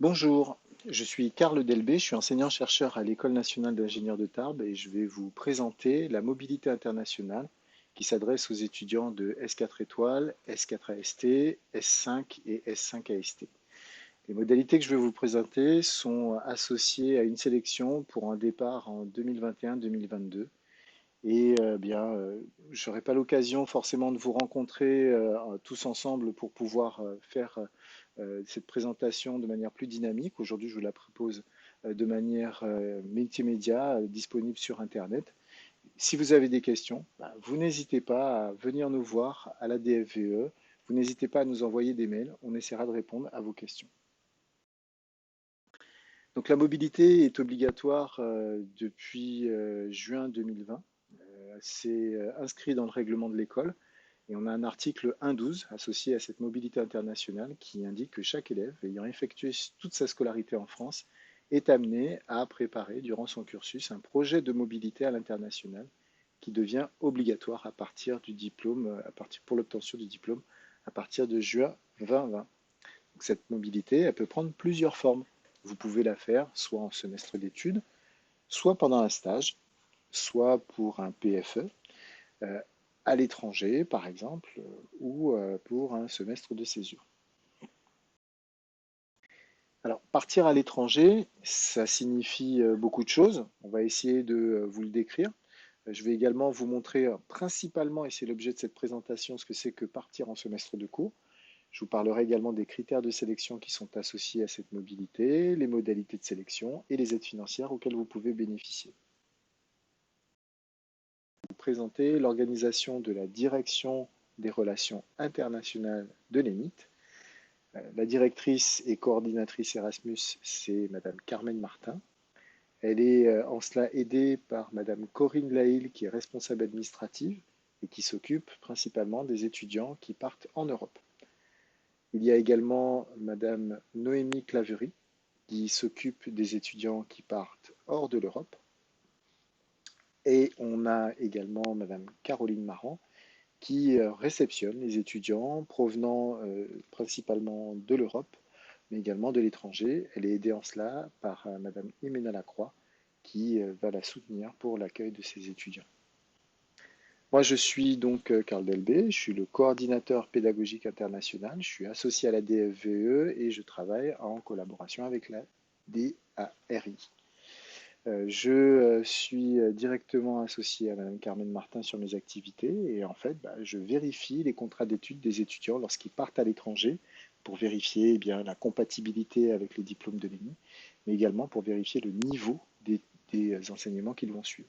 Bonjour, je suis Karl Delbé, je suis enseignant-chercheur à l'École nationale d'ingénieurs de Tarbes et je vais vous présenter la mobilité internationale qui s'adresse aux étudiants de S4 étoiles, S4 AST, S5 et S5 AST. Les modalités que je vais vous présenter sont associées à une sélection pour un départ en 2021-2022 et je n'aurai pas l'occasion forcément de vous rencontrer tous ensemble pour pouvoir faire cette présentation de manière plus dynamique. Aujourd'hui, je vous la propose de manière multimédia, disponible sur Internet. Si vous avez des questions, vous n'hésitez pas à venir nous voir à la DFVE. Vous n'hésitez pas à nous envoyer des mails. On essaiera de répondre à vos questions. Donc la mobilité est obligatoire depuis juin 2020. C'est inscrit dans le règlement de l'école et on a un article 1.12 associé à cette mobilité internationale qui indique que chaque élève ayant effectué toute sa scolarité en France est amené à préparer durant son cursus un projet de mobilité à l'international qui devient obligatoire à partir du diplôme, pour l'obtention du diplôme à partir de juin 2020. Donc cette mobilité, elle peut prendre plusieurs formes. Vous pouvez la faire soit en semestre d'études, soit pendant un stage, soit pour un PFE, euh, à l'étranger par exemple, ou pour un semestre de césure. Alors, partir à l'étranger, ça signifie beaucoup de choses. On va essayer de vous le décrire. Je vais également vous montrer principalement, et c'est l'objet de cette présentation, ce que c'est que partir en semestre de cours. Je vous parlerai également des critères de sélection qui sont associés à cette mobilité, les modalités de sélection et les aides financières auxquelles vous pouvez bénéficier. Vous présenter l'organisation de la direction des relations internationales de l'ENIT. La directrice et coordinatrice Erasmus, c'est Madame Carmen Martin. Elle est en cela aidée par Madame Corinne Laïl, qui est responsable administrative et qui s'occupe principalement des étudiants qui partent en Europe. Il y a également Madame Noémie Claverie, qui s'occupe des étudiants qui partent hors de l'Europe. Et on a également Madame Caroline Marant, qui réceptionne les étudiants provenant principalement de l'Europe, mais également de l'étranger. Elle est aidée en cela par Madame Imena Lacroix, qui va la soutenir pour l'accueil de ces étudiants. Moi, je suis donc Karl Delbé, je suis le coordinateur pédagogique international, je suis associé à la DFVE et je travaille en collaboration avec la DARI. Je suis directement associé à Madame Carmen Martin sur mes activités et en fait, je vérifie les contrats d'études des étudiants lorsqu'ils partent à l'étranger pour vérifier la compatibilité avec les diplômes de l'ENI, mais également pour vérifier le niveau des enseignements qu'ils vont suivre.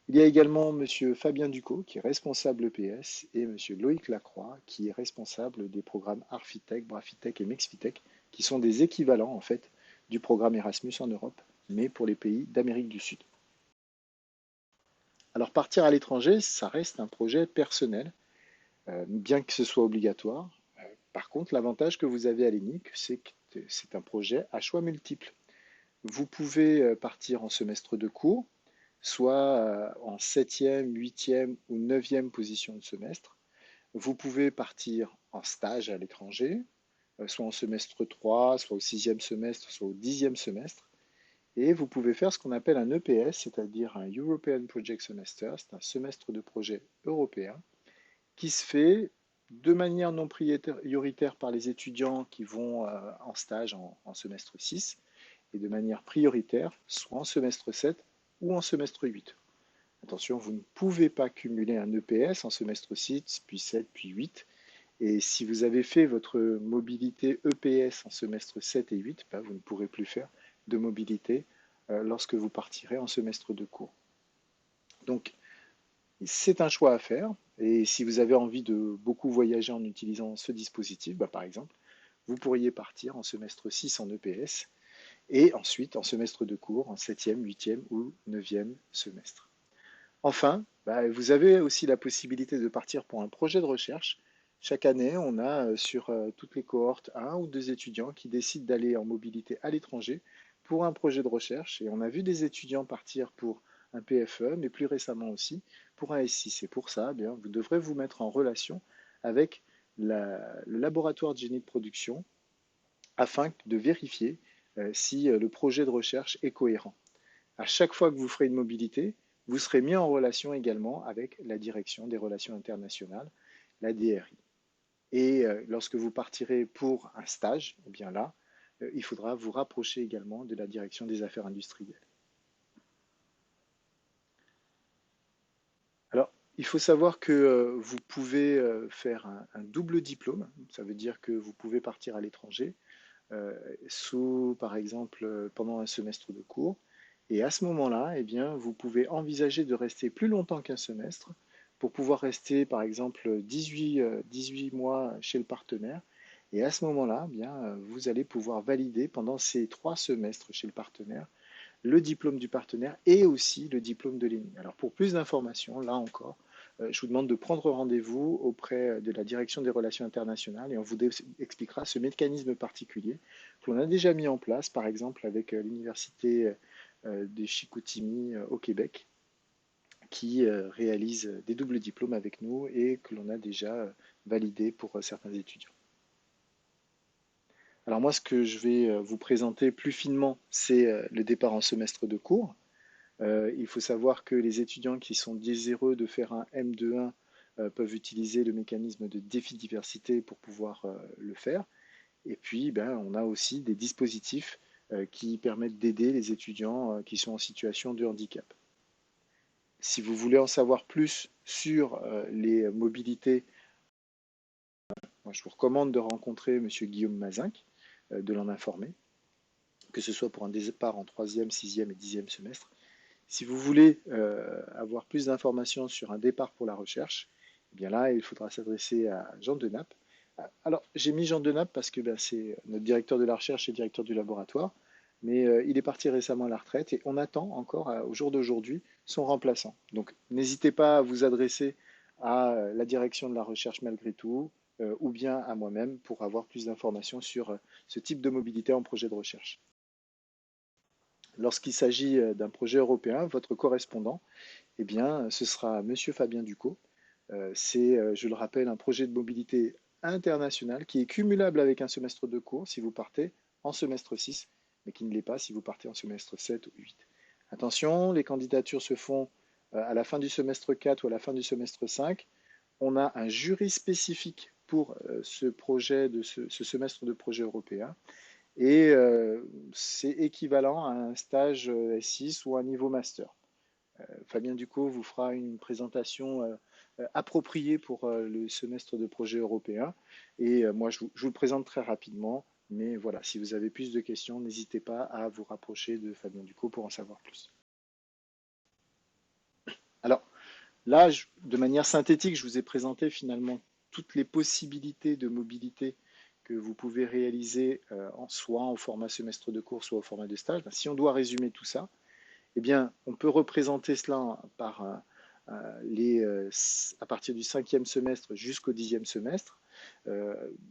Il y a également Monsieur Fabien Ducot, qui est responsable EPS, et Monsieur Loïc Lacroix, qui est responsable des programmes Arfitec, Brafitec et Mexfitec, qui sont des équivalents en fait du programme Erasmus en Europe, mais pour les pays d'Amérique du Sud. Alors partir à l'étranger, ça reste un projet personnel, bien que ce soit obligatoire. Par contre, l'avantage que vous avez à l'ENIC, c'est que c'est un projet à choix multiples. Vous pouvez partir en semestre de cours, soit en 7e, 8e ou 9e position de semestre. Vous pouvez partir en stage à l'étranger, soit en semestre 3, soit au 6e semestre, soit au 10e semestre. Et vous pouvez faire ce qu'on appelle un EPS, c'est-à-dire un European Project Semester, c'est un semestre de projet européen, qui se fait de manière non prioritaire par les étudiants qui vont en stage en semestre 6, et de manière prioritaire, soit en semestre 7 ou en semestre 8. Attention, vous ne pouvez pas cumuler un EPS en semestre 6, puis 7, puis 8. Et si vous avez fait votre mobilité EPS en semestre 7 et 8, vous ne pourrez plus faire de mobilité lorsque vous partirez en semestre de cours. Donc, c'est un choix à faire. Et si vous avez envie de beaucoup voyager en utilisant ce dispositif, par exemple, vous pourriez partir en semestre 6 en EPS et ensuite en semestre de cours en 7e, 8e ou 9e semestre. Enfin, vous avez aussi la possibilité de partir pour un projet de recherche. Chaque année, on a sur toutes les cohortes un ou deux étudiants qui décident d'aller en mobilité à l'étranger pour un projet de recherche. Et on a vu des étudiants partir pour un PFE, mais plus récemment aussi pour un S6. Et pour ça, vous devrez vous mettre en relation avec le laboratoire de génie de production afin de vérifier si le projet de recherche est cohérent. À chaque fois que vous ferez une mobilité, vous serez mis en relation également avec la direction des relations internationales, la DRI. Et lorsque vous partirez pour un stage, eh bien là, il faudra vous rapprocher également de la direction des affaires industrielles. Alors, il faut savoir que vous pouvez faire un double diplôme. Ça veut dire que vous pouvez partir à l'étranger par exemple, pendant un semestre de cours. Et à ce moment-là, eh bien, vous pouvez envisager de rester plus longtemps qu'un semestre pour pouvoir rester, par exemple, 18 mois chez le partenaire. Et à ce moment-là, eh bien, vous allez pouvoir valider pendant ces 3 semestres chez le partenaire le diplôme du partenaire et aussi le diplôme de l'ENI. Alors pour plus d'informations, là encore, je vous demande de prendre rendez-vous auprès de la direction des relations internationales et on vous expliquera ce mécanisme particulier que l'on a déjà mis en place, par exemple avec l'université de Chicoutimi au Québec, qui réalise des doubles diplômes avec nous et que l'on a déjà validé pour certains étudiants. Alors moi, ce que je vais vous présenter plus finement, c'est le départ en semestre de cours. Il faut savoir que les étudiants qui sont désireux de faire un M2-1 peuvent utiliser le mécanisme de défi diversité pour pouvoir le faire. Et puis, ben, on a aussi des dispositifs qui permettent d'aider les étudiants qui sont en situation de handicap. Si vous voulez en savoir plus sur les mobilités, moi, je vous recommande de rencontrer M. Guillaume Mazinck, de l'en informer, que ce soit pour un départ en 3e, 6e et 10e semestre. Si vous voulez avoir plus d'informations sur un départ pour la recherche, eh bien là, il faudra s'adresser à Jean Denappe. Alors, j'ai mis Jean Denappe parce que ben, c'est notre directeur de la recherche et directeur du laboratoire, mais il est parti récemment à la retraite et on attend encore, au jour d'aujourd'hui, son remplaçant. Donc, n'hésitez pas à vous adresser à la direction de la recherche malgré tout, ou bien à moi-même pour avoir plus d'informations sur ce type de mobilité en projet de recherche. Lorsqu'il s'agit d'un projet européen, votre correspondant, eh bien, ce sera Monsieur Fabien Ducot. C'est, je le rappelle, un projet de mobilité internationale qui est cumulable avec un semestre de cours si vous partez en semestre 6, mais qui ne l'est pas si vous partez en semestre 7 ou 8. Attention, les candidatures se font à la fin du semestre 4 ou à la fin du semestre 5. On a un jury spécifique pour ce projet, ce semestre de projet européen. Et c'est équivalent à un stage S6 ou un niveau master. Fabien Ducot vous fera une présentation appropriée pour le semestre de projet européen. Et moi, je vous le présente très rapidement. Mais voilà, si vous avez plus de questions, n'hésitez pas à vous rapprocher de Fabien Ducot pour en savoir plus. Alors là, de manière synthétique, je vous ai présenté finalement toutes les possibilités de mobilité que vous pouvez réaliser soit en format semestre de cours, soit au format de stage. Si on doit résumer tout ça, eh bien, on peut représenter cela par à partir du 5e semestre jusqu'au 10e semestre.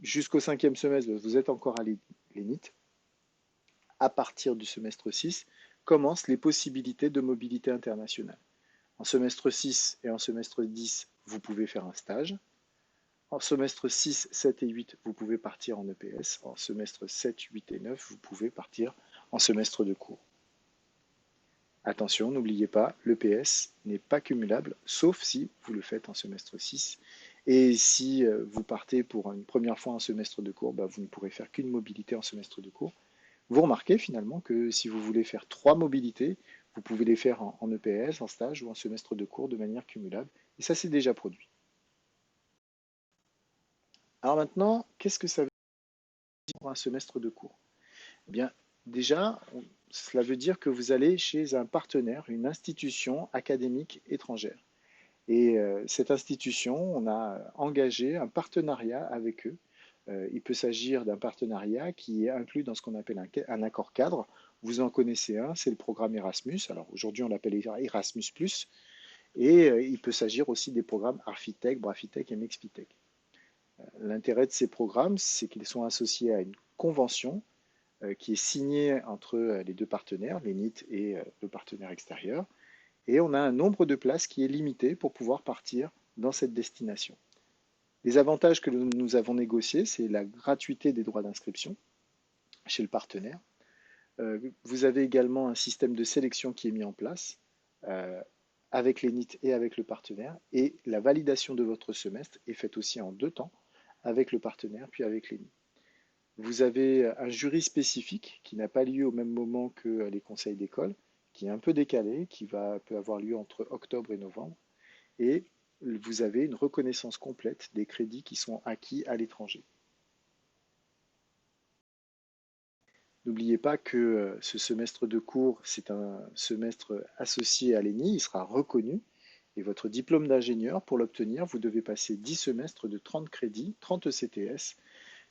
Jusqu'au 5e semestre, vous êtes encore à l'ENIT. À partir du semestre 6, commencent les possibilités de mobilité internationale. En semestre 6 et en semestre 10, vous pouvez faire un stage. En semestre 6, 7 et 8, vous pouvez partir en EPS. En semestre 7, 8 et 9, vous pouvez partir en semestre de cours. Attention, n'oubliez pas, l'EPS n'est pas cumulable, sauf si vous le faites en semestre 6. Et si vous partez pour une première fois en semestre de cours, vous ne pourrez faire qu'une mobilité en semestre de cours. Vous remarquez finalement que si vous voulez faire 3 mobilités, vous pouvez les faire en EPS, en stage ou en semestre de cours de manière cumulable. Et ça, c'est déjà produit. Alors maintenant, qu'est-ce que ça veut dire pour un semestre de cours? Eh bien, déjà, cela veut dire que vous allez chez un partenaire, une institution académique étrangère. Et cette institution, on a engagé un partenariat avec eux. Il peut s'agir d'un partenariat qui est inclus dans ce qu'on appelle un accord cadre. Vous en connaissez un, c'est le programme Erasmus. Alors aujourd'hui, on l'appelle Erasmus+. Et il peut s'agir aussi des programmes Arfitec, Brafitec et Mexpitec. L'intérêt de ces programmes, c'est qu'ils sont associés à une convention qui est signée entre les deux partenaires, l'ENIT et le partenaire extérieur. Et on a un nombre de places qui est limité pour pouvoir partir dans cette destination. Les avantages que nous avons négociés, c'est la gratuité des droits d'inscription. chez le partenaire. Vous avez également un système de sélection qui est mis en place euh, avec l'ENIT et avec le partenaire. Et la validation de votre semestre est faite aussi en 2 temps avec le partenaire puis avec l'ENIT. Vous avez un jury spécifique qui n'a pas lieu au même moment que les conseils d'école, qui est un peu décalé, peut avoir lieu entre octobre et novembre. Et vous avez une reconnaissance complète des crédits qui sont acquis à l'étranger. N'oubliez pas que ce semestre de cours, c'est un semestre associé à l'ENI, il sera reconnu. Et votre diplôme d'ingénieur, pour l'obtenir, vous devez passer 10 semestres de 30 crédits, 30 ECTS,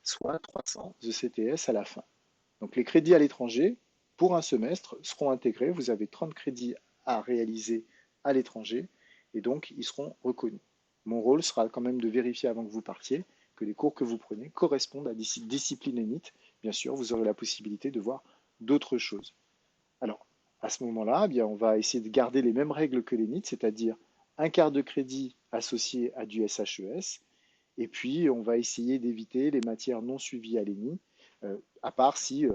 soit 300 ECTS à la fin. Donc les crédits à l'étranger, pour un semestre, seront intégrés. Vous avez 30 crédits à réaliser à l'étranger et donc ils seront reconnus. Mon rôle sera quand même de vérifier avant que vous partiez que les cours que vous prenez correspondent à des disciplines ENIT. Bien sûr, vous aurez la possibilité de voir d'autres choses. Alors, à ce moment-là, eh bien, on va essayer de garder les mêmes règles que l'ENIT, c'est-à-dire un quart de crédit associé à du SHES, et puis on va essayer d'éviter les matières non suivies à l'ENI, à part si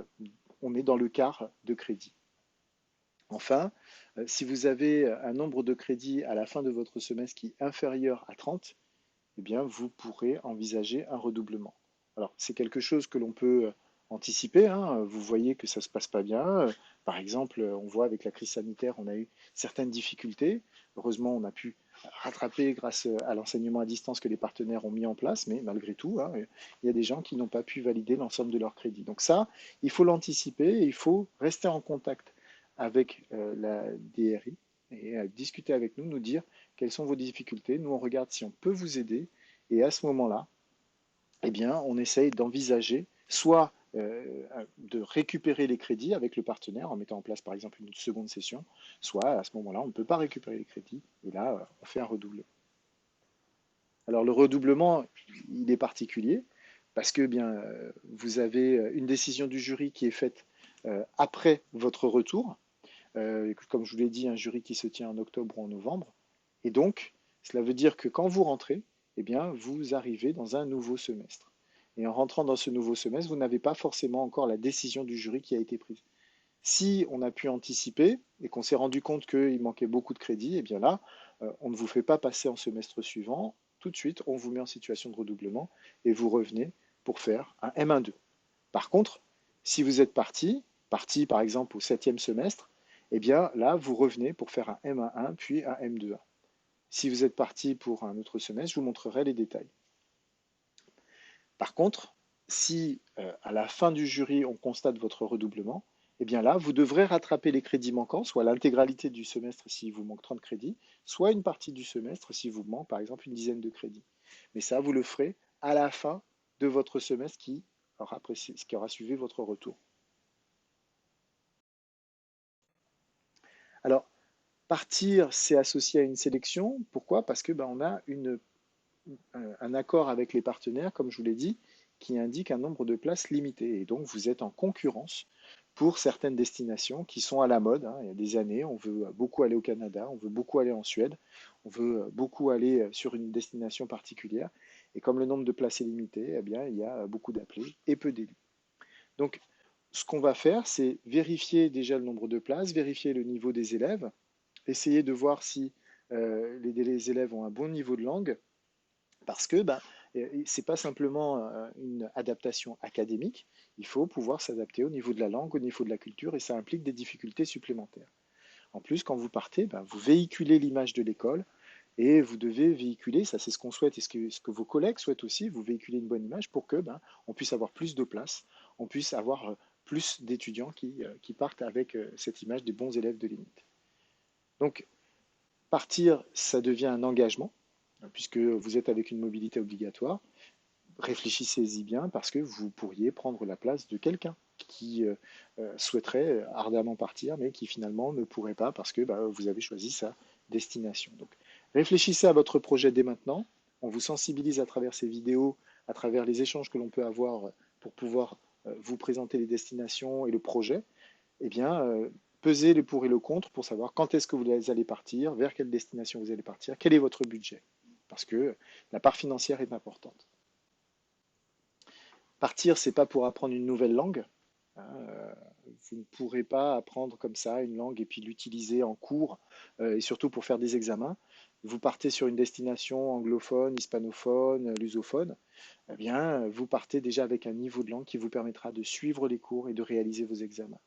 on est dans le quart de crédit. Enfin, si vous avez un nombre de crédits à la fin de votre semestre qui est inférieur à 30, eh bien, vous pourrez envisager un redoublement. Alors, c'est quelque chose que l'on peut anticiper, hein. Vous voyez que ça ne se passe pas bien. Par exemple, on voit avec la crise sanitaire, on a eu certaines difficultés. Heureusement, on a pu rattraper grâce à l'enseignement à distance que les partenaires ont mis en place, mais malgré tout, hein, il y a des gens qui n'ont pas pu valider l'ensemble de leurs crédits. Donc ça, il faut l'anticiper et il faut rester en contact avec la DRI et discuter avec nous, nous dire quelles sont vos difficultés. Nous, on regarde si on peut vous aider. Et à ce moment-là, eh bien, on essaye d'envisager soit de récupérer les crédits avec le partenaire en mettant en place par exemple une seconde session, soit à ce moment-là, on ne peut pas récupérer les crédits et là, on fait un redoublement. Alors le redoublement, il est particulier parce que bien, vous avez une décision du jury qui est faite après votre retour. Comme je vous l'ai dit, un jury qui se tient en octobre ou en novembre. Et donc, cela veut dire que quand vous rentrez, eh bien, vous arrivez dans un nouveau semestre. Et en rentrant dans ce nouveau semestre, vous n'avez pas forcément encore la décision du jury qui a été prise. Si on a pu anticiper et qu'on s'est rendu compte qu'il manquait beaucoup de crédits, eh bien là, on ne vous fait pas passer en semestre suivant. Tout de suite, on vous met en situation de redoublement et vous revenez pour faire un M1-2. Par contre, si vous êtes parti par exemple au 7e semestre, eh bien là, vous revenez pour faire un M1-1 puis un M2-1. Si vous êtes parti pour un autre semestre, je vous montrerai les détails. Par contre, si à la fin du jury, on constate votre redoublement, eh bien là, vous devrez rattraper les crédits manquants, soit l'intégralité du semestre s'il vous manque 30 crédits, soit une partie du semestre s'il vous manque par exemple une dizaine de crédits. Mais ça, vous le ferez à la fin de votre semestre qui aura suivi votre retour. Alors, partir, c'est associé à une sélection. Pourquoi? Parce que on a un accord avec les partenaires, comme je vous l'ai dit, qui indique un nombre de places limité. Et donc, vous êtes en concurrence pour certaines destinations qui sont à la mode, hein. Il y a des années, on veut beaucoup aller au Canada, on veut beaucoup aller en Suède, on veut beaucoup aller sur une destination particulière. Et comme le nombre de places est limité, eh bien, il y a beaucoup d'appelés et peu d'élus. Donc, ce qu'on va faire, c'est vérifier déjà le nombre de places, vérifier le niveau des élèves, essayer de voir si les élèves ont un bon niveau de langue, parce que ce n'est pas simplement une adaptation académique, il faut pouvoir s'adapter au niveau de la langue, au niveau de la culture, et ça implique des difficultés supplémentaires. En plus, quand vous partez, vous véhiculez l'image de l'école, et vous devez véhiculer, ça c'est ce qu'on souhaite et ce que vos collègues souhaitent aussi, vous véhiculez une bonne image pour que on puisse avoir plus de place, on puisse avoir plus d'étudiants qui partent avec cette image des bons élèves de l'élite. Donc, partir, ça devient un engagement, puisque vous êtes avec une mobilité obligatoire. Réfléchissez-y bien parce que vous pourriez prendre la place de quelqu'un qui souhaiterait ardemment partir, mais qui finalement ne pourrait pas parce que vous avez choisi sa destination. Donc, réfléchissez à votre projet dès maintenant. On vous sensibilise à travers ces vidéos, à travers les échanges que l'on peut avoir pour pouvoir vous présenter les destinations et le projet. Eh bien, pesez le pour et le contre pour savoir quand est-ce que vous allez partir, vers quelle destination vous allez partir, quel est votre budget. Parce que la part financière est importante. Partir, c'est pas pour apprendre une nouvelle langue, hein. Vous ne pourrez pas apprendre comme ça une langue et puis l'utiliser en cours et surtout pour faire des examens. Vous partez sur une destination anglophone, hispanophone, lusophone, eh bien, vous partez déjà avec un niveau de langue qui vous permettra de suivre les cours et de réaliser vos examens.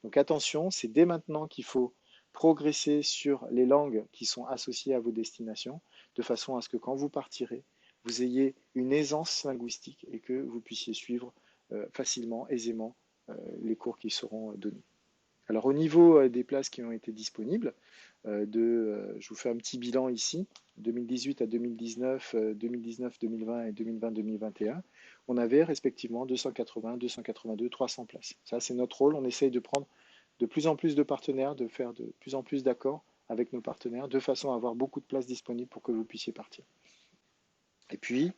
Donc attention, c'est dès maintenant qu'il faut progresser sur les langues qui sont associées à vos destinations, de façon à ce que quand vous partirez, vous ayez une aisance linguistique et que vous puissiez suivre facilement, aisément, les cours qui seront donnés. Alors au niveau des places qui ont été disponibles, je vous fais un petit bilan ici, 2018 à 2019, 2019-2020 et 2020-2021, on avait respectivement 280, 282, 300 places. Ça, c'est notre rôle. On essaye de prendre de plus en plus de partenaires, de faire de plus en plus d'accords avec nos partenaires, de façon à avoir beaucoup de places disponibles pour que vous puissiez partir. Et puis,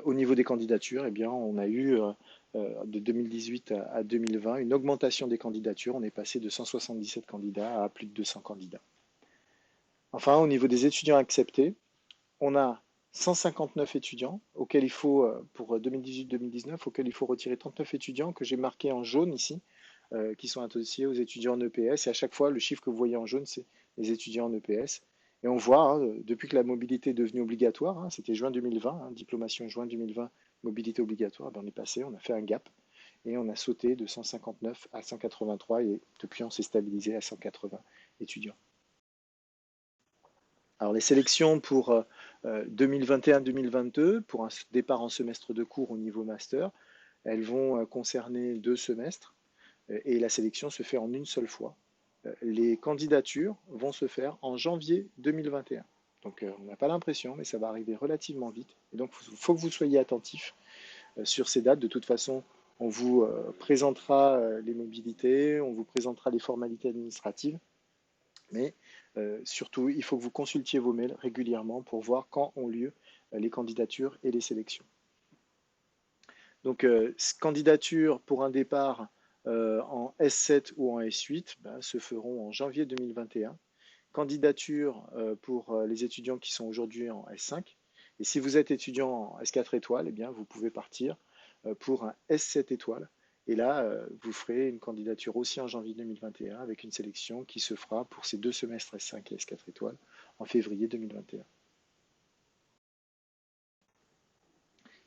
au niveau des candidatures, eh bien, on a eu de 2018 à 2020 une augmentation des candidatures. On est passé de 177 candidats à plus de 200 candidats. Enfin, au niveau des étudiants acceptés, on a 159 étudiants auxquels il faut, pour 2018-2019, auxquels il faut retirer 39 étudiants que j'ai marqués en jaune ici, qui sont associés aux étudiants en EPS. Et à chaque fois, le chiffre que vous voyez en jaune, c'est les étudiants en EPS. Et on voit, hein, depuis que la mobilité est devenue obligatoire, hein, c'était juin 2020, hein, diplomation juin 2020, mobilité obligatoire, ben on est passé, on a fait un gap et on a sauté de 159 à 183 et depuis on s'est stabilisé à 180 étudiants. Alors les sélections pour 2021-2022, pour un départ en semestre de cours au niveau master, elles vont concerner 2 semestres et la sélection se fait en une seule fois. Les candidatures vont se faire en janvier 2021. Donc on n'a pas l'impression, mais ça va arriver relativement vite. Et donc il faut que vous soyez attentifs sur ces dates. De toute façon, on vous présentera les mobilités, on vous présentera les formalités administratives, mais surtout, il faut que vous consultiez vos mails régulièrement pour voir quand ont lieu les candidatures et les sélections. Donc, candidature pour un départ en S7 ou en S8 ben, se feront en janvier 2021. Candidature pour les étudiants qui sont aujourd'hui en S5. Et si vous êtes étudiant en S4 étoiles, eh bien, vous pouvez partir pour un S7 étoiles. Et là, vous ferez une candidature aussi en janvier 2021 avec une sélection qui se fera pour ces 2 semestres S5 et S4 étoiles en février 2021.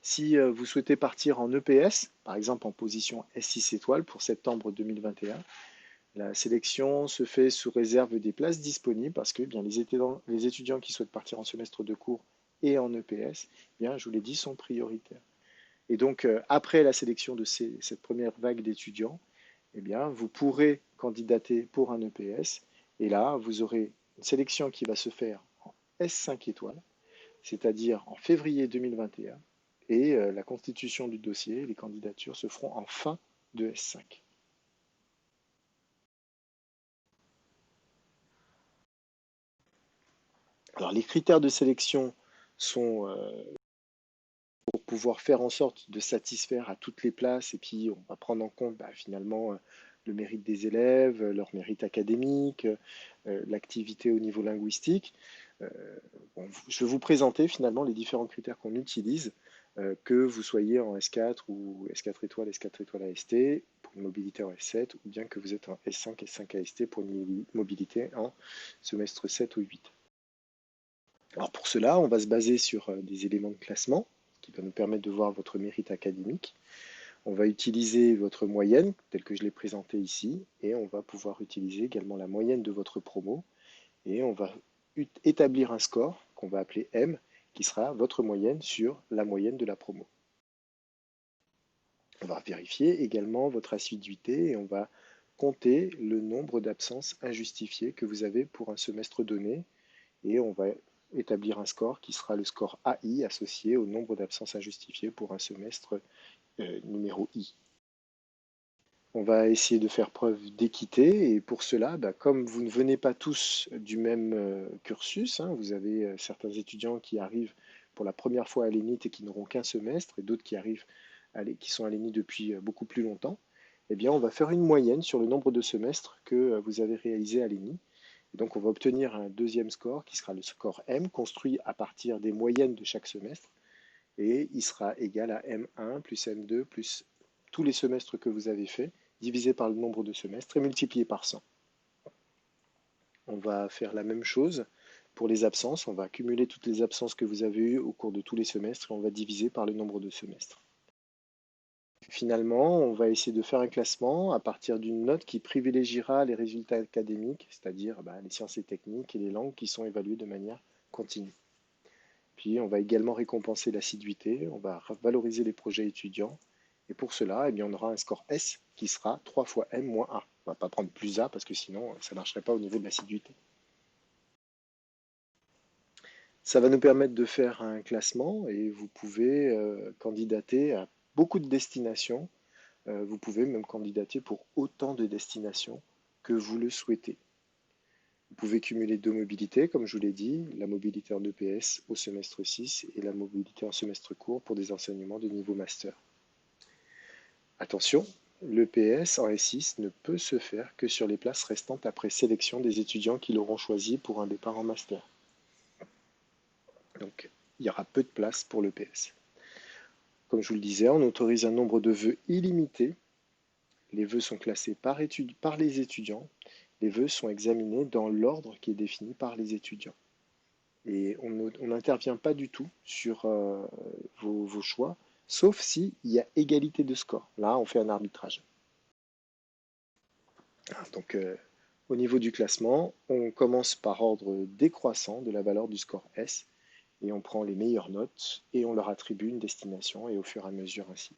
Si vous souhaitez partir en EPS, par exemple en position S6 étoiles pour septembre 2021, la sélection se fait sous réserve des places disponibles parce que bien, les étudiants qui souhaitent partir en semestre de cours et en EPS, bien, je vous l'ai dit, sont prioritaires. Et donc, après la sélection de cette première vague d'étudiants, eh bien, vous pourrez candidater pour un EPS. Et là, vous aurez une sélection qui va se faire en S5 étoiles, c'est-à-dire en février 2021. Et la constitution du dossier, les candidatures se feront en fin de S5. Alors, les critères de sélection sont pour pouvoir faire en sorte de satisfaire à toutes les places et puis on va prendre en compte finalement le mérite des élèves, leur mérite académique, l'activité au niveau linguistique. Euh, bon, je vais vous présenter finalement les différents critères qu'on utilise, que vous soyez en S4 ou S4 étoiles, S4 étoiles AST pour une mobilité en S7 ou bien que vous êtes en S5, S5 AST pour une mobilité en semestre 7 ou 8. Alors pour cela, on va se baser sur des éléments de classement qui va nous permettre de voir votre mérite académique. On va utiliser votre moyenne, telle que je l'ai présentée ici, et on va pouvoir utiliser également la moyenne de votre promo, et on va établir un score qu'on va appeler M, qui sera votre moyenne sur la moyenne de la promo. On va vérifier également votre assiduité et on va compter le nombre d'absences injustifiées que vous avez pour un semestre donné, et on va établir un score qui sera le score AI associé au nombre d'absences injustifiées pour un semestre numéro I. On va essayer de faire preuve d'équité et pour cela, comme vous ne venez pas tous du même cursus, hein, vous avez certains étudiants qui arrivent pour la première fois à l'ENIT et qui n'auront qu'un semestre et d'autres qui arrivent qui sont à l'ENIT depuis beaucoup plus longtemps, eh bien on va faire une moyenne sur le nombre de semestres que vous avez réalisé à l'ENIT. Et donc on va obtenir un deuxième score qui sera le score M, construit à partir des moyennes de chaque semestre, et il sera égal à M1 plus M2 plus tous les semestres que vous avez faits, divisé par le nombre de semestres et multiplié par 100. On va faire la même chose pour les absences. On va accumuler toutes les absences que vous avez eues au cours de tous les semestres et on va diviser par le nombre de semestres. Finalement, on va essayer de faire un classement à partir d'une note qui privilégiera les résultats académiques, c'est-à-dire les sciences et techniques et les langues qui sont évaluées de manière continue. Puis, on va également récompenser l'assiduité, on va valoriser les projets étudiants. Et pour cela, on aura un score S qui sera 3 fois M moins A. On ne va pas prendre plus A parce que sinon, ça ne marcherait pas au niveau de l'assiduité. Ça va nous permettre de faire un classement et vous pouvez candidater à beaucoup de destinations. Vous pouvez même candidater pour autant de destinations que vous le souhaitez. Vous pouvez cumuler deux mobilités, comme je vous l'ai dit, la mobilité en EPS au semestre 6 et la mobilité en semestre court pour des enseignements de niveau master. Attention, l'EPS en S6 ne peut se faire que sur les places restantes après sélection des étudiants qui l'auront choisi pour un départ en master. Donc, il y aura peu de place pour l'EPS. Comme je vous le disais, on autorise un nombre de vœux illimité. Les vœux sont classés par les étudiants. Les vœux sont examinés dans l'ordre qui est défini par les étudiants. Et on n'intervient pas du tout sur vos choix, sauf s'il y a égalité de score. Là, on fait un arbitrage. Donc, au niveau du classement, on commence par ordre décroissant de la valeur du score S, et on prend les meilleures notes et on leur attribue une destination, et au fur et à mesure ainsi.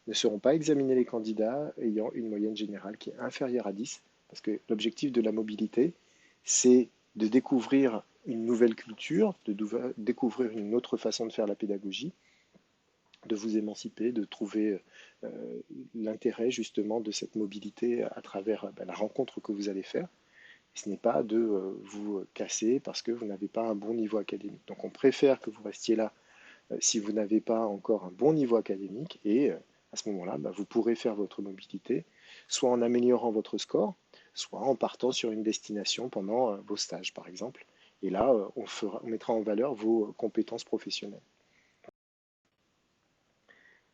Ne seront pas examinés les candidats ayant une moyenne générale qui est inférieure à 10, parce que l'objectif de la mobilité, c'est de découvrir une nouvelle culture, de découvrir une autre façon de faire la pédagogie, de vous émanciper, de trouver l'intérêt justement de cette mobilité à travers la rencontre que vous allez faire. Ce n'est pas de vous casser parce que vous n'avez pas un bon niveau académique. Donc on préfère que vous restiez là si vous n'avez pas encore un bon niveau académique et à ce moment-là, vous pourrez faire votre mobilité, soit en améliorant votre score, soit en partant sur une destination pendant vos stages, par exemple. Et là, on mettra en valeur vos compétences professionnelles.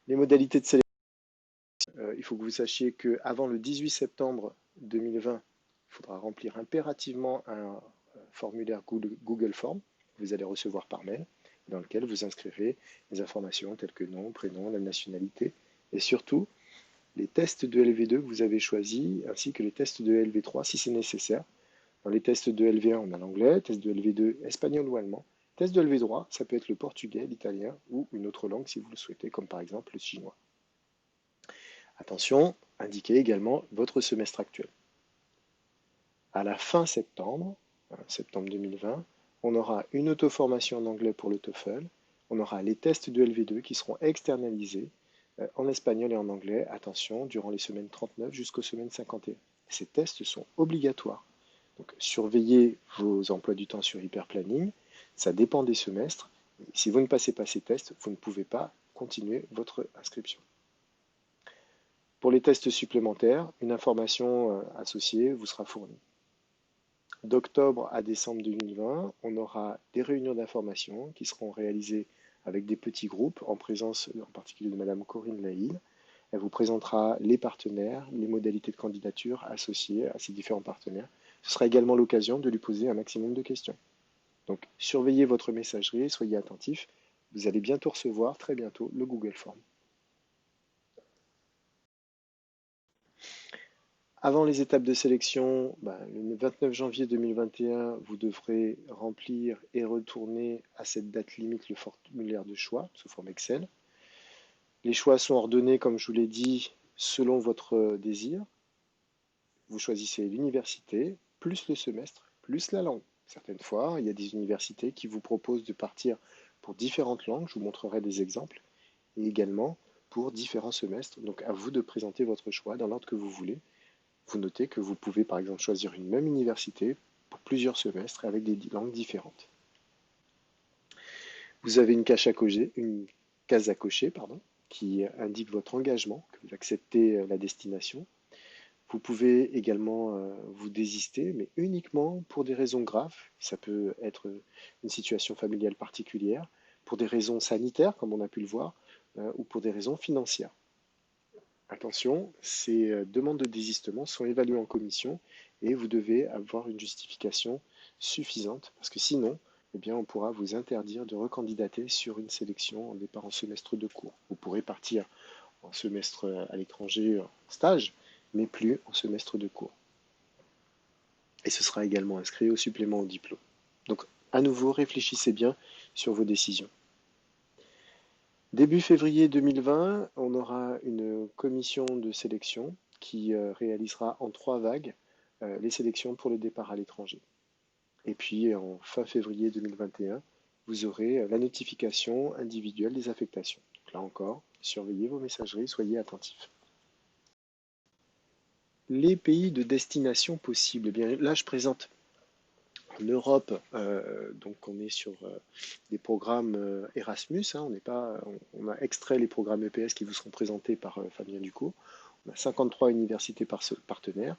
Les modalités de sélection, il faut que vous sachiez qu'avant le 18 septembre 2020, il faudra remplir impérativement un formulaire Google Form que vous allez recevoir par mail, dans lequel vous inscrirez des informations telles que nom, prénom, la nationalité, et surtout les tests de LV2 que vous avez choisis, ainsi que les tests de LV3 si c'est nécessaire. Dans les tests de LV1, on a l'anglais, test de LV2, espagnol ou allemand. Test de LV3, ça peut être le portugais, l'italien ou une autre langue si vous le souhaitez, comme par exemple le chinois. Attention, indiquez également votre semestre actuel. À la fin septembre, septembre 2020, on aura une auto-formation en anglais pour le TOEFL, on aura les tests de LV2 qui seront externalisés en espagnol et en anglais, attention, durant les semaines 39 jusqu'aux semaines 51. Ces tests sont obligatoires. Donc surveillez vos emplois du temps sur Hyperplanning, ça dépend des semestres. Si vous ne passez pas ces tests, vous ne pouvez pas continuer votre inscription. Pour les tests supplémentaires, une information associée vous sera fournie. D'octobre à décembre 2020, on aura des réunions d'information qui seront réalisées avec des petits groupes, en présence en particulier de Madame Corinne Lahil. Elle vous présentera les partenaires, les modalités de candidature associées à ces différents partenaires. Ce sera également l'occasion de lui poser un maximum de questions. Donc, surveillez votre messagerie, soyez attentifs. Vous allez bientôt recevoir, très bientôt, le Google Form. Avant les étapes de sélection, le 29 janvier 2021, vous devrez remplir et retourner à cette date limite le formulaire de choix sous forme Excel. Les choix sont ordonnés, comme je vous l'ai dit, selon votre désir. Vous choisissez l'université, plus le semestre, plus la langue. Certaines fois, il y a des universités qui vous proposent de partir pour différentes langues, je vous montrerai des exemples, et également pour différents semestres. Donc à vous de présenter votre choix dans l'ordre que vous voulez. Vous notez que vous pouvez par exemple choisir une même université pour plusieurs semestres avec des langues différentes. Vous avez une case à cocher, qui indique votre engagement, que vous acceptez la destination. Vous pouvez également vous désister, mais uniquement pour des raisons graves. Ça peut être une situation familiale particulière, pour des raisons sanitaires, comme on a pu le voir, ou pour des raisons financières. Attention, ces demandes de désistement sont évaluées en commission et vous devez avoir une justification suffisante parce que sinon, eh bien, on pourra vous interdire de recandidater sur une sélection en départ en semestre de cours. Vous pourrez partir en semestre à l'étranger en stage, mais plus en semestre de cours. Et ce sera également inscrit au supplément au diplôme. Donc, à nouveau, réfléchissez bien sur vos décisions. Début février 2020, on aura une commission de sélection qui réalisera en 3 vagues les sélections pour le départ à l'étranger. Et puis en fin février 2021, vous aurez la notification individuelle des affectations. Donc là encore, surveillez vos messageries, soyez attentifs. Les pays de destination possibles. Eh bien, là, je présente en Europe, donc on est sur des programmes Erasmus, hein, on a extrait les programmes EPS qui vous seront présentés par Fabien Ducot. On a 53 universités partenaires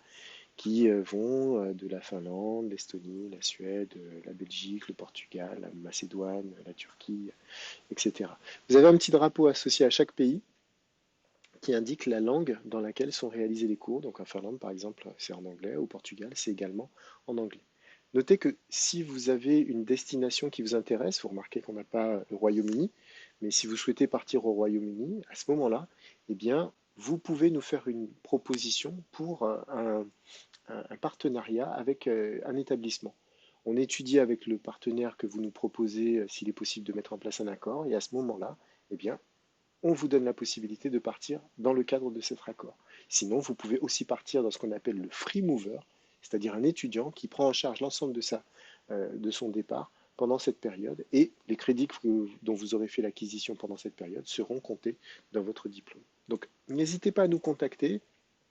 qui vont de la Finlande, l'Estonie, la Suède, la Belgique, le Portugal, la Macédoine, la Turquie, etc. Vous avez un petit drapeau associé à chaque pays qui indique la langue dans laquelle sont réalisés les cours. Donc en Finlande, par exemple, c'est en anglais. Au Portugal, c'est également en anglais. Notez que si vous avez une destination qui vous intéresse, vous remarquez qu'on n'a pas le Royaume-Uni, mais si vous souhaitez partir au Royaume-Uni, à ce moment-là, eh bien, vous pouvez nous faire une proposition pour un partenariat avec un établissement. On étudie avec le partenaire que vous nous proposez s'il est possible de mettre en place un accord, et à ce moment-là, eh bien, on vous donne la possibilité de partir dans le cadre de cet accord. Sinon, vous pouvez aussi partir dans ce qu'on appelle le free mover, c'est-à-dire un étudiant qui prend en charge l'ensemble de son départ pendant cette période et les crédits dont vous aurez fait l'acquisition pendant cette période seront comptés dans votre diplôme. Donc n'hésitez pas à nous contacter,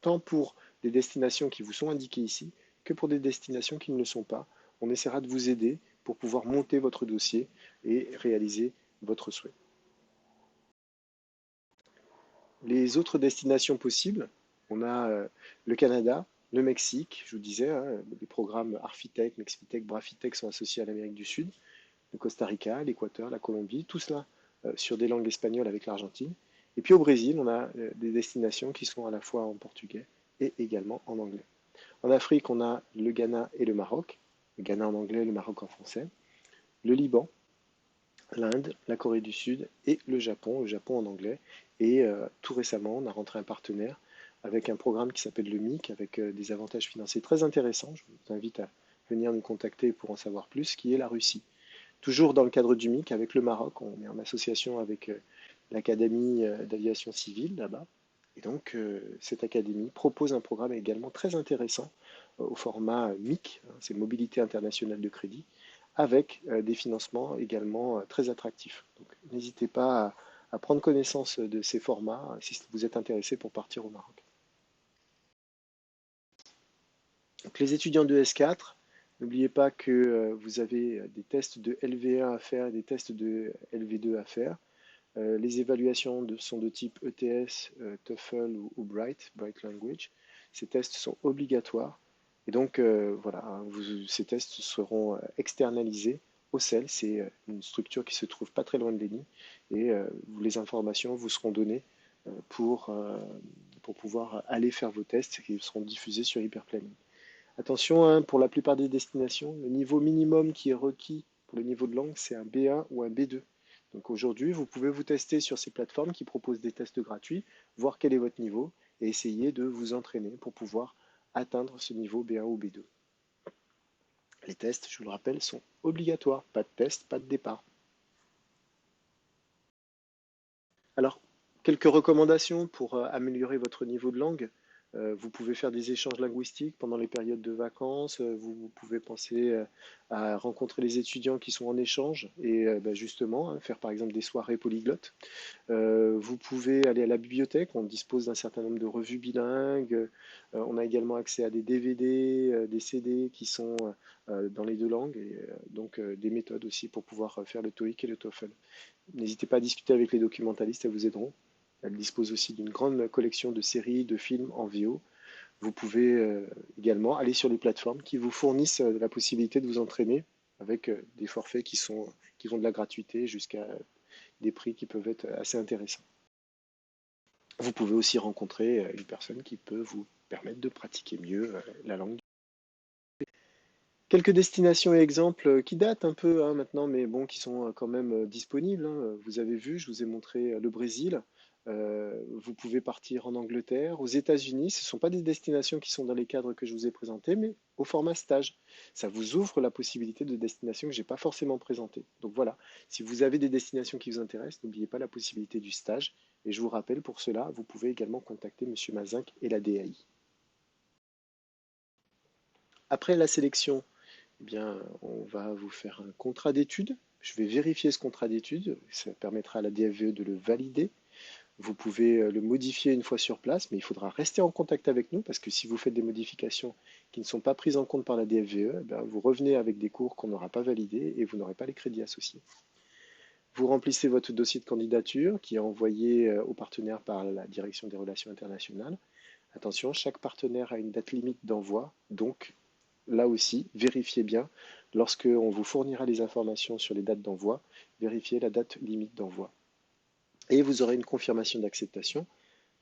tant pour des destinations qui vous sont indiquées ici que pour des destinations qui ne le sont pas. On essaiera de vous aider pour pouvoir monter votre dossier et réaliser votre souhait. Les autres destinations possibles, on a le Canada, le Mexique, je vous disais, hein, les programmes Arfitec, Mexfitec, Brafitec sont associés à l'Amérique du Sud, le Costa Rica, l'Équateur, la Colombie, tout cela sur des langues espagnoles avec l'Argentine. Et puis au Brésil, on a des destinations qui sont à la fois en portugais et également en anglais. En Afrique, on a le Ghana et le Maroc, le Ghana en anglais, le Maroc en français, le Liban, l'Inde, la Corée du Sud et le Japon en anglais. Et tout récemment, on a rentré un partenaire avec un programme qui s'appelle le MIC, avec des avantages financiers très intéressants. Je vous invite à venir nous contacter pour en savoir plus, qui est la Russie. Toujours dans le cadre du MIC, avec le Maroc, on est en association avec l'Académie d'aviation civile là-bas. Et donc, cette académie propose un programme également très intéressant au format MIC, hein, c'est Mobilité internationale de crédit, avec des financements également très attractifs. Donc, n'hésitez pas à prendre connaissance de ces formats si vous êtes intéressé pour partir au Maroc. Donc, les étudiants de S4, n'oubliez pas que vous avez des tests de LV1 à faire et des tests de LV2 à faire. Les évaluations sont de type ETS, TOEFL ou Bright Language. Ces tests sont obligatoires. Et donc, voilà, hein, ces tests seront externalisés au CEL. C'est une structure qui se trouve pas très loin de l'ENI. Et les informations vous seront données pour pouvoir aller faire vos tests qui seront diffusés sur Hyperplanning. Attention, hein, pour la plupart des destinations, le niveau minimum qui est requis pour le niveau de langue, c'est un B1 ou un B2. Donc aujourd'hui, vous pouvez vous tester sur ces plateformes qui proposent des tests gratuits, voir quel est votre niveau et essayer de vous entraîner pour pouvoir atteindre ce niveau B1 ou B2. Les tests, je vous le rappelle, sont obligatoires. Pas de test, pas de départ. Alors, quelques recommandations pour améliorer votre niveau de langue. Vous pouvez faire des échanges linguistiques pendant les périodes de vacances. Vous pouvez penser à rencontrer les étudiants qui sont en échange et justement hein, faire par exemple des soirées polyglottes. Vous pouvez aller à la bibliothèque. On dispose d'un certain nombre de revues bilingues. On a également accès à des DVD, des CD qui sont dans les deux langues et donc des méthodes aussi pour pouvoir faire le TOEIC et le TOEFL. N'hésitez pas à discuter avec les documentalistes, elles vous aideront. Elle dispose aussi d'une grande collection de séries, de films en VO. Vous pouvez également aller sur les plateformes qui vous fournissent la possibilité de vous entraîner avec des forfaits qui vont de la gratuité jusqu'à des prix qui peuvent être assez intéressants. Vous pouvez aussi rencontrer une personne qui peut vous permettre de pratiquer mieux la langue. Quelques destinations et exemples qui datent un peu hein, maintenant, mais bon, qui sont quand même disponibles, hein. Vous avez vu, je vous ai montré le Brésil. Vous pouvez partir en Angleterre, aux États-Unis. Ce ne sont pas des destinations qui sont dans les cadres que je vous ai présentés, mais au format stage. Ça vous ouvre la possibilité de destinations que je n'ai pas forcément présentées. Donc voilà, si vous avez des destinations qui vous intéressent, n'oubliez pas la possibilité du stage. Et je vous rappelle, pour cela, vous pouvez également contacter Monsieur Mazinck et la DAI. Après la sélection, eh bien, on va vous faire un contrat d'études. Je vais vérifier ce contrat d'études. Ça permettra à la DFVE de le valider. Vous pouvez le modifier une fois sur place, mais il faudra rester en contact avec nous parce que si vous faites des modifications qui ne sont pas prises en compte par la DFVE, eh bien, vous revenez avec des cours qu'on n'aura pas validés et vous n'aurez pas les crédits associés. Vous remplissez votre dossier de candidature qui est envoyé aux partenaires par la Direction des relations internationales. Attention, chaque partenaire a une date limite d'envoi, donc là aussi, vérifiez bien, lorsqu'on vous fournira les informations sur les dates d'envoi, vérifiez la date limite d'envoi. Et vous aurez une confirmation d'acceptation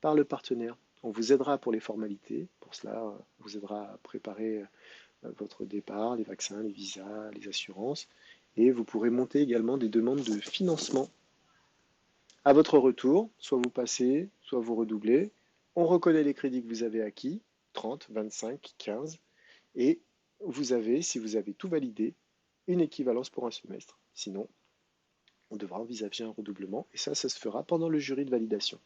par le partenaire. On vous aidera pour les formalités. Pour cela, on vous aidera à préparer votre départ, les vaccins, les visas, les assurances. Et vous pourrez monter également des demandes de financement. À votre retour, soit vous passez, soit vous redoublez. On reconnaît les crédits que vous avez acquis, 30, 25, 15, et vous avez, si vous avez tout validé, une équivalence pour un semestre. Sinon, on devra envisager un redoublement, et ça se fera pendant le jury de validation.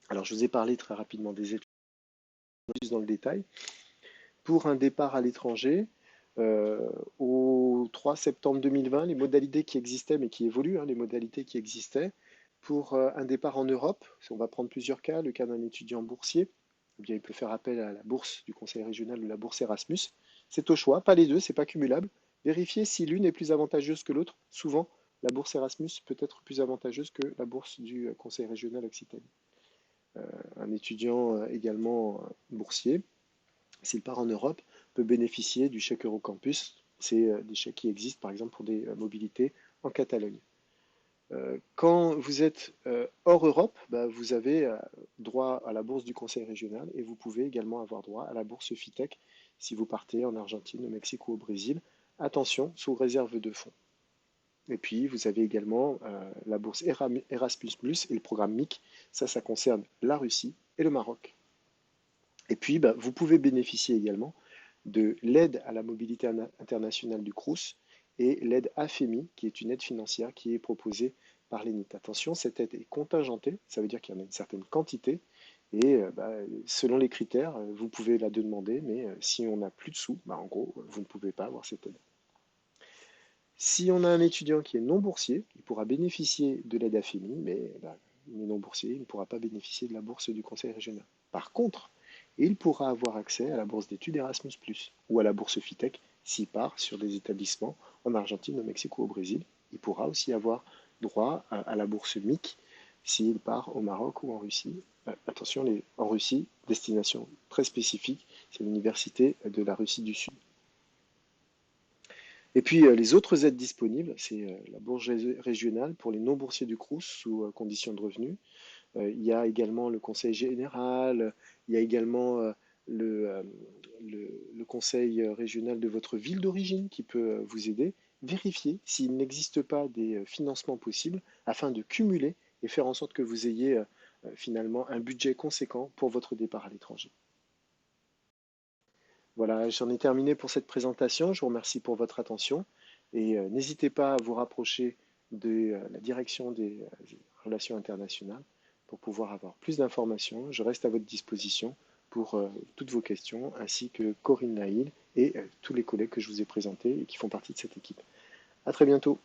Alors, je vous ai parlé très rapidement des études, plus dans le détail. Pour un départ à l'étranger, au 3 septembre 2020, les modalités qui existaient, mais qui évoluent, hein, les modalités qui existaient, pour un départ en Europe, si on va prendre plusieurs cas, le cas d'un étudiant boursier, eh bien, il peut faire appel à la bourse du conseil régional ou la bourse Erasmus. C'est au choix, pas les deux, c'est pas cumulable. Vérifiez si l'une est plus avantageuse que l'autre. Souvent, la bourse Erasmus peut être plus avantageuse que la bourse du conseil régional Occitanie. Un étudiant également boursier, s'il part en Europe, peut bénéficier du chèque Eurocampus. C'est des chèques qui existent par exemple pour des mobilités en Catalogne. Quand vous êtes hors Europe, bah, vous avez droit à la bourse du conseil régional et vous pouvez également avoir droit à la bourse FITEC si vous partez en Argentine, au Mexique ou au Brésil. Attention, sous réserve de fonds. Et puis, vous avez également la bourse Erasmus+, et le programme MIC. Ça concerne la Russie et le Maroc. Et puis, bah, vous pouvez bénéficier également de l'aide à la mobilité internationale du Crous et l'aide AFEMI, qui est une aide financière qui est proposée par l'ENIT. Attention, cette aide est contingentée, ça veut dire qu'il y en a une certaine quantité, et bah, selon les critères, vous pouvez la demander, mais si on n'a plus de sous, bah, en gros, vous ne pouvez pas avoir cette aide. Si on a un étudiant qui est non boursier, il pourra bénéficier de l'aide AFEMI, mais bah, il est non boursier, il ne pourra pas bénéficier de la bourse du conseil régional. Par contre, il pourra avoir accès à la bourse d'études Erasmus+, ou à la bourse FITEC s'il part sur des établissements en Argentine, au Mexique ou au Brésil. Il pourra aussi avoir droit à la bourse MIC s'il part au Maroc ou en Russie. Attention, en Russie, destination très spécifique, c'est l'université de la Russie du Sud. Et puis les autres aides disponibles, c'est la bourse régionale pour les non-boursiers du Crous sous conditions de revenus. Il y a également le conseil général, il y a également le, euh, le conseil régional de votre ville d'origine qui peut vous aider. Vérifiez s'il n'existe pas des financements possibles afin de cumuler et faire en sorte que vous ayez finalement un budget conséquent pour votre départ à l'étranger. Voilà, j'en ai terminé pour cette présentation. Je vous remercie pour votre attention et n'hésitez pas à vous rapprocher de la direction des relations internationales pour pouvoir avoir plus d'informations. Je reste à votre disposition pour toutes vos questions, ainsi que Corinne Naïl et tous les collègues que je vous ai présentés et qui font partie de cette équipe. À très bientôt.